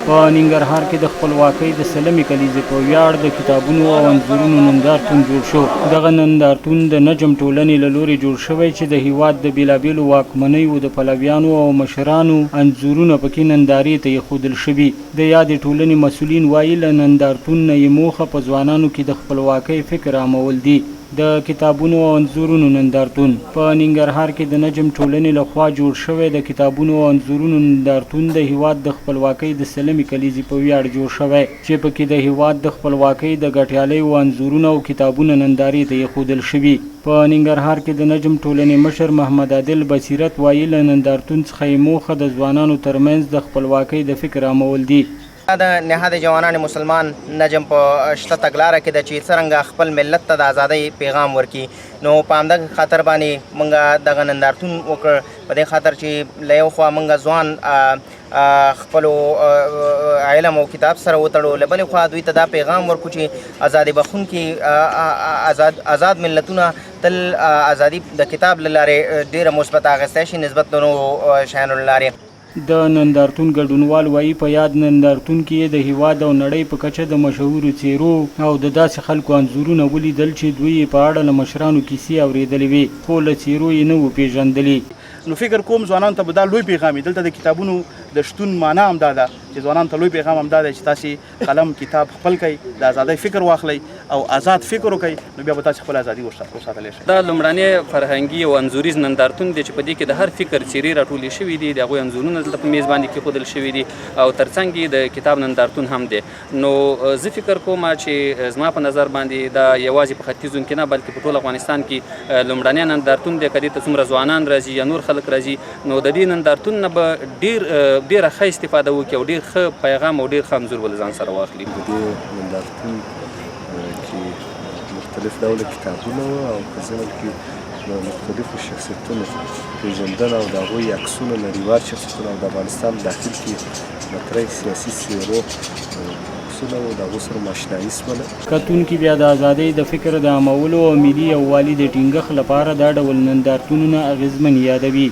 په ننګرهار کې د خپلواکۍ د سلمې کلیزې په ویاړ د کتابونو او انځورونو نندارتون جوړ شو. دغه نندارتون د نجم ټولنې له لورې جوړ شوی چې د هیواد د بېلابېلو واکمنیو د پلویانو او مشرانو انځورونه پکې نندارې ته ایښودل شوي. د یادې ټولنې مسؤلین وایي له نندارتون نه یې موخه په ځوانانو کې د خپلواکۍ فکر عامول دي. د کتابونو او انځورونو نندارتون په ننګرهار کې د نجم ټولنې لخوا جوړ شوی د کتابونو او انځورونو نندارتون د هیواد د خپلواکۍ د سلمې کلیزې په ویاړ جوړ شوی چې پکې د هیواد د خپلواکۍ د ګټیالیو انځورونه او کتابونه نندارې ته ایښودل شوي. په ننګرهار کې د نجم ټولنې مشر محمد عادل بصیرت وایي له نندارتون څخه یې موخه د ځوانانو ترمنځ د خپلواکۍ د فکر عامول دي. د نهاد جوانان مسلمان نجم په شته تګلاره کې د چې څرنګه خپل ملت ته د ازادۍ پیغام ورکي نو په همدغه خاطر باندې موږ دغه نندارتون وکړ په دې خاطر چې له یو خوا موږ ځوان خپلو علم او کتاب سره وتړو، له بلې خوا دوی ته دا پیغام ورکړو چې ازادي بخښونکي آزاد ملتونه تل ازادي د کتاب له لارې ډېره مثبت اخیستی شي نسبت د نورو شیانو له لارې. د نندارتون ګډونوال وایي په یاد نندارتون کې د هیواد او نړۍ په کچه د مشهورو څیرو او د داسې خلکو انځورونه ولیدل چې دوی په اړه له مشرانو کیسې اورېدلې وې خو له څیرو یې نه وو پېژندلي. نو فکر کوم ځوانانو ته به دا لوی پیغام وي. دلته د کتابونو د شتون معنا هم دا ده چې ځوانانو ته لوی پیغام هم دا دی چې تاسې قلم کتاب خپل کړئ، د ازادۍ فکر واخلئ او آزاد فکر وکړئ، نو بیا به تاسې خپل ازادي وساتلی شئ. دا لومړنی فرهنګي او انځوریز نندارتون دی چې په دې کې د هر فکر څیرې راټولې شوي دي، د هغوی انځورونه دلته په میز باندې کېښودل شوي دي او ترڅنګ یې د کتاب نندارتون هم دی. نو زه فکر کوم چې زما په نظر باندې دا یوازې په ختیځو کې نه بلکې په ټول افغانستان کې لومړنی نندارتون دی. که دې ته څومره ځوانان راځي یا نور خلک راځي نو د دې نندارتون نه به ډېره ښه استفاده وکړي او ډېر ښه پیغام او ډېر ښه انځور به له ځان سره واخلي. په دې نندارتون کې مختلف ډوله کتابونه وو او په ضمن کې د مختلفو شخصیتونو پېژندنه او د هغوی عکسونه نړیوال شخصیتونه او د افغانستان داخل کې مطرح سیاسي څېرو عکسونه وو، د هغو سره ماشنایي شوله. کتونکي بیا د ازادۍ د فکر د عامولو او ملي یووالي د ټینګښت لپاره دا ډول نندارتونونه اغېزمن یادوي.